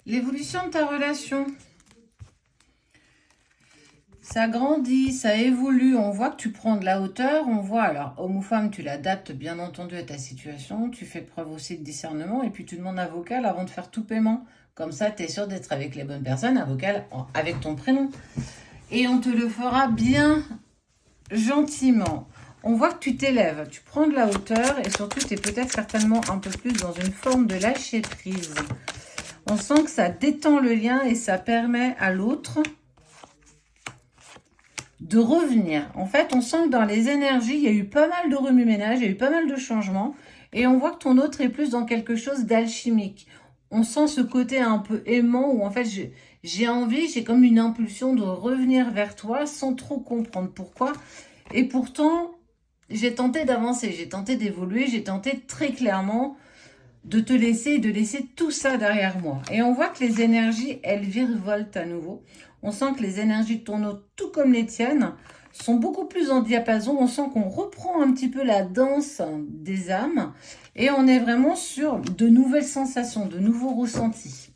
L'évolution de ta relation. Ça grandit, ça évolue, on voit que tu prends de la hauteur, on voit, alors homme ou femme, tu l'adaptes bien entendu à ta situation, tu fais preuve aussi de discernement et puis tu demandes un vocal avant de faire tout paiement. Comme ça, tu es sûr d'être avec les bonnes personnes, un vocal avec ton prénom. Et on te le fera bien gentiment. On voit que tu t'élèves, tu prends de la hauteur et surtout tu es peut-être certainement un peu plus dans une forme de lâcher prise. On sent que ça détend le lien et ça permet à l'autre de revenir. En fait, on sent que dans les énergies, il y a eu pas mal de remue-ménage, il y a eu pas mal de changements. Et on voit que ton autre est plus dans quelque chose d'alchimique. On sent ce côté un peu aimant où en fait, j'ai envie, j'ai comme une impulsion de revenir vers toi sans trop comprendre pourquoi. Et pourtant, j'ai tenté d'avancer, j'ai tenté d'évoluer, j'ai tenté très clairement de te laisser et de laisser tout ça derrière moi. Et on voit que les énergies, elles virevoltent à nouveau. On sent que les énergies de ton autre, tout comme les tiennes, sont beaucoup plus en diapason. On sent qu'on reprend un petit peu la danse des âmes et on est vraiment sur de nouvelles sensations, de nouveaux ressentis.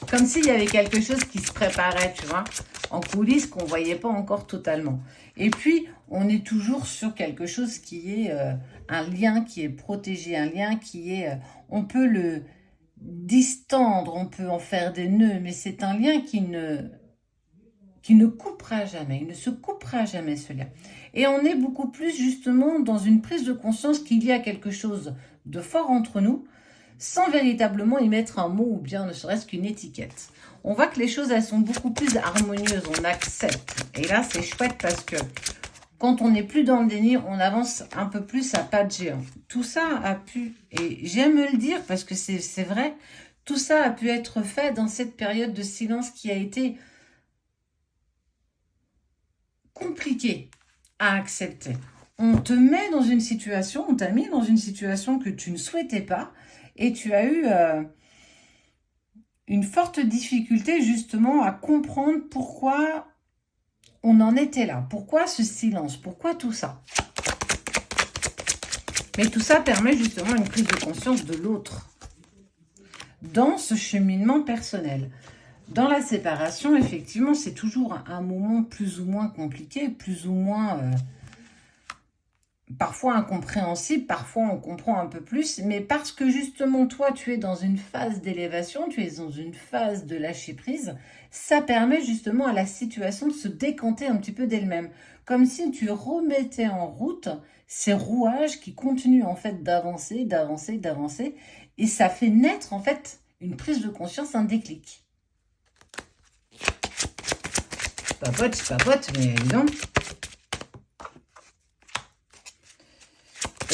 Comme s'il y avait quelque chose qui se préparait, tu vois, en coulisses qu'on ne voyait pas encore totalement. Et puis, on est toujours sur quelque chose qui est un lien qui est protégé, un lien qui est... on peut le distendre, on peut en faire des nœuds, mais c'est un lien qui ne coupera jamais, il ne se coupera jamais ce lien. Et on est beaucoup plus justement dans une prise de conscience qu'il y a quelque chose de fort entre nous, sans véritablement y mettre un mot ou bien ne serait-ce qu'une étiquette. On voit que les choses, elles sont beaucoup plus harmonieuses, on accepte. Et là, c'est chouette parce que quand on n'est plus dans le déni, on avance un peu plus à pas de géant. Tout ça a pu, et j'aime le dire parce que c'est vrai, tout ça a pu être fait dans cette période de silence qui a été compliquée à accepter. On te met dans une situation, on t'a mis dans une situation que tu ne souhaitais pas et tu as eu une forte difficulté justement à comprendre pourquoi on en était là. Pourquoi ce silence? Pourquoi tout ça? Mais tout ça permet justement une prise de conscience de l'autre dans ce cheminement personnel. Dans la séparation, effectivement, c'est toujours un moment plus ou moins compliqué, plus ou moins... parfois incompréhensible, parfois on comprend un peu plus, mais parce que justement toi tu es dans une phase d'élévation, tu es dans une phase de lâcher prise, ça permet justement à la situation de se décanter un petit peu d'elle-même, comme si tu remettais en route ces rouages qui continuent en fait d'avancer, d'avancer, d'avancer, et ça fait naître en fait une prise de conscience, un déclic. Je papote, mais dis donc.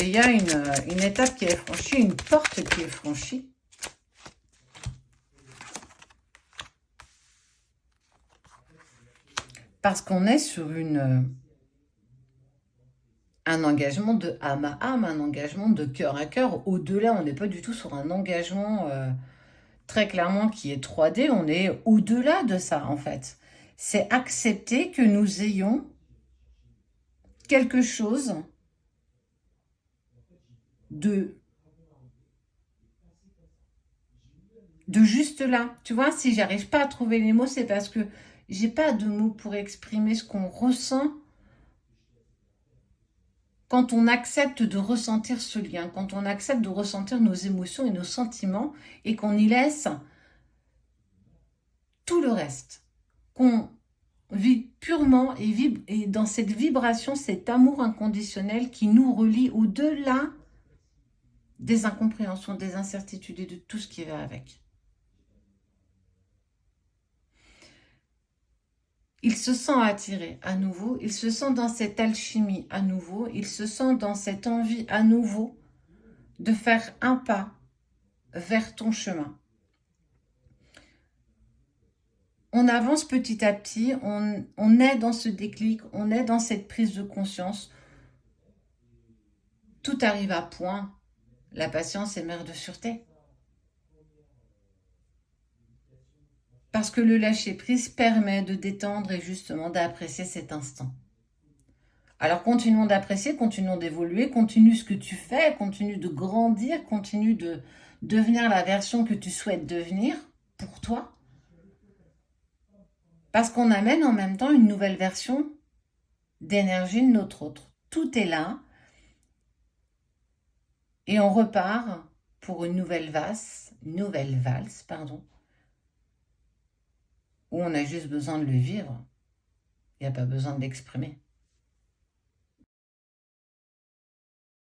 Et il y a une étape qui est franchie, une porte qui est franchie. Parce qu'on est sur un engagement de âme à âme, un engagement de cœur à cœur. Au-delà, on n'est pas du tout sur un engagement très clairement qui est 3D, on est au-delà de ça en fait. C'est accepter que nous ayons quelque chose de juste là. Tu vois, si j'arrive pas à trouver les mots, c'est parce que j'ai pas de mots pour exprimer ce qu'on ressent quand on accepte de ressentir ce lien, quand on accepte de ressentir nos émotions et nos sentiments et qu'on y laisse tout le reste, qu'on vit purement et dans cette vibration, cet amour inconditionnel qui nous relie au-delà des incompréhensions, des incertitudes et de tout ce qui va avec. Il se sent attiré à nouveau, il se sent dans cette alchimie à nouveau, il se sent dans cette envie à nouveau de faire un pas vers ton chemin. On avance petit à petit, on est dans ce déclic, on est dans cette prise de conscience. Tout arrive à point. La patience est mère de sûreté. Parce que le lâcher-prise permet de détendre et justement d'apprécier cet instant. Alors continuons d'apprécier, continuons d'évoluer, continue ce que tu fais, continue de grandir, continue de devenir la version que tu souhaites devenir pour toi. Parce qu'on amène en même temps une nouvelle version d'énergie de notre autre. Tout est là. Et on repart pour une nouvelle valse, où on a juste besoin de le vivre. Il n'y a pas besoin de l'exprimer.